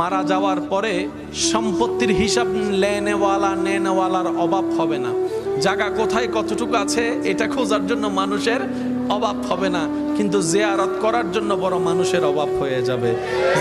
মারা যাওয়ার পরে সম্পত্তির হিসাব নেনেওয়ালার অভাব হবে না। জায়গা কোথায় কতটুকু আছে এটা খোঁজার জন্য মানুষের অভাব হবে না, কিন্তু জিয়ারত করার জন্য বড় মানুষের অভাব হয়ে যাবে।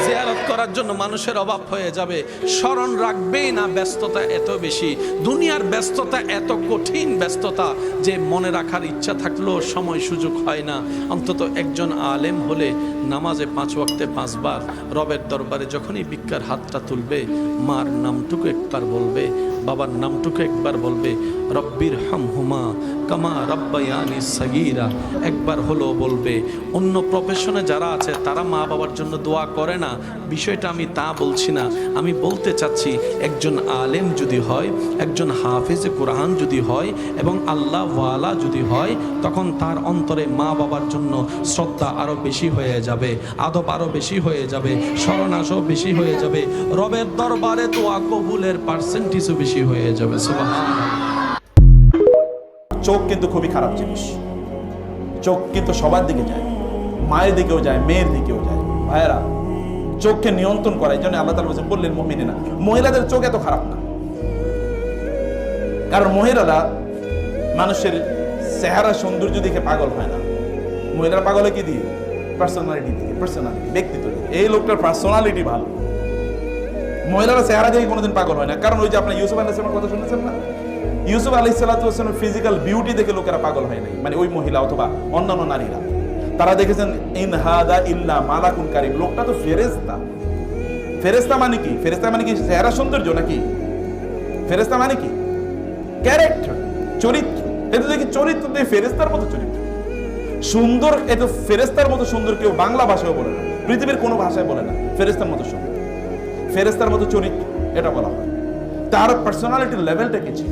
জিয়ারত করার জন্য মানুষের অভাব হয়ে যাবে। স্মরণ রাখবেই না, ব্যস্ততা এত বেশি, দুনিয়ার ব্যস্ততা এত কঠিন ব্যস্ততা যে মনে রাখার ইচ্ছা থাকলেও সময় সুযোগ হয় না। অন্তত একজন আলেম হলে নামাজে 5 ওয়াক্তে 5 বার রবের দরবারে যখনই ভিক্ষার হাতটা তুলবে, মার নামটুকু একবার বলবে, বাবার নামটুকু একবার বলবে, রব্বির হামহুমা কামা রব্বায়ানি সগীরা একবার হলো বলবে। অন্য প্রফেশনে যারা আছে তারা মা বাবার জন্য দোয়া করে না, বিষয়টা আমি তা বলছি না। আমি বলতে চাচ্ছি একজন আলেম যদি হয়, একজন হাফেজে কোরআন যদি হয় এবং আল্লাহ ওয়ালা যদি হয়, তখন তার অন্তরে মা বাবার জন্য শ্রদ্ধা আরো বেশি হয়ে যাবে, আদব আরো বেশি হয়ে যাবে, শরণাসও বেশি হয়ে যাবে, রবের দরবারে দোয়া কবুলের পার্সেন্টেজও বেশি হয়ে যাবে। সুবহানাল্লাহ। চোখ কিন্তু খুবই খারাপ জিনিস। চোখ কিন্তু সবার দিকে যায়, মায়ের দিকেও যায়, মেয়ের দিকেও যায়। ভাইয়েরা, চোখকে নিয়ন্ত্রণ করা, এই জন্য আল্লাহ তাআলা বললেন মুমিনিনা, মহিলাদের চোখ এত খারাপ না। কারণ মহিলারা মানুষের চেহারা সৌন্দর্য দেখে পাগল হয় না। মহিলারা পাগল হয় কি দিয়ে? পার্সোনালিটি দিয়ে, পার্সোনালিটি, ব্যক্তিত্ব দিয়ে। এই লোকটার পার্সোনালিটি ভালো। মহিলারা চেহারা দেখে কোনোদিন পাগল হয় না। কারণ ওই যে আপনার ইউসুফ আলাইহিস সালামের কথা শুনেছেন না? ইউসুফ আলাইহিস সালামের ফিজিক্যাল বিউটি দেখে লোকেরা পাগল হয় নাই, মানে ওই মহিলা অথবা অন্যান্য নারীরা। তারা দেখেছেন ইন হাদা ইল্লা মালাকুন কারীম, লোকটা তো ফেরেশতা। ফেরেশতা মানে কি? ফেরেশতা মানে কি চেহারা সৌন্দর্য নাকি? ফেরেশতা মানে কি? ক্যারেক্টার, চরিত্র। এটা দেখি চরিত্র দিয়ে ফেরেশতার মতো চরিত্র সুন্দর। এটা ফেরেশতার মতো সুন্দর কেউ বাংলা ভাষায় বলে না, পৃথিবীর কোনো ভাষায় বলে না ফেরেশতার মতো সুন্দর, ফেরেশতার মতো চরিত্র এটা বলা হয়। তার পার্সোনালিটির লেভেলটা কি ছিল?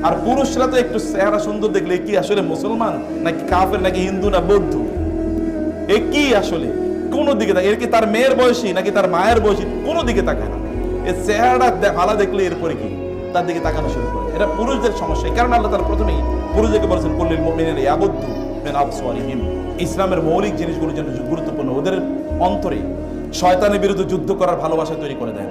আর পুরুষরা তো একটু চেহারা সুন্দর দেখলে কি আসলে মুসলমান নাকি কাফের নাকি হিন্দু না বৌদ্ধ, এ কি আসলে কোন দিকে তাকায়? এর কি তার মেয়ের বয়সী নাকি তার মায়ের বয়সী? কোনো দিকে তাকায় না। এই চেহারাটা ভালো দেখলে এরপরে কি তার দিকে তাকানো শুরু করে। এটা পুরুষদের সমস্যা। এই কারণে আল্লাহ তাআলা প্রথমেই পুরুষদেরকে বলেছেন কুল্লিল মুমিনিনা ইয়াগুদ্দু মিন আবসারিহিম। ইসলামের মৌলিক জিনিসগুলোর জন্য গুরুত্বপূর্ণ। ওদের অন্তরে শয়তানের বিরুদ্ধে যুদ্ধ করার ভালোবাসা তৈরি করে দেয়।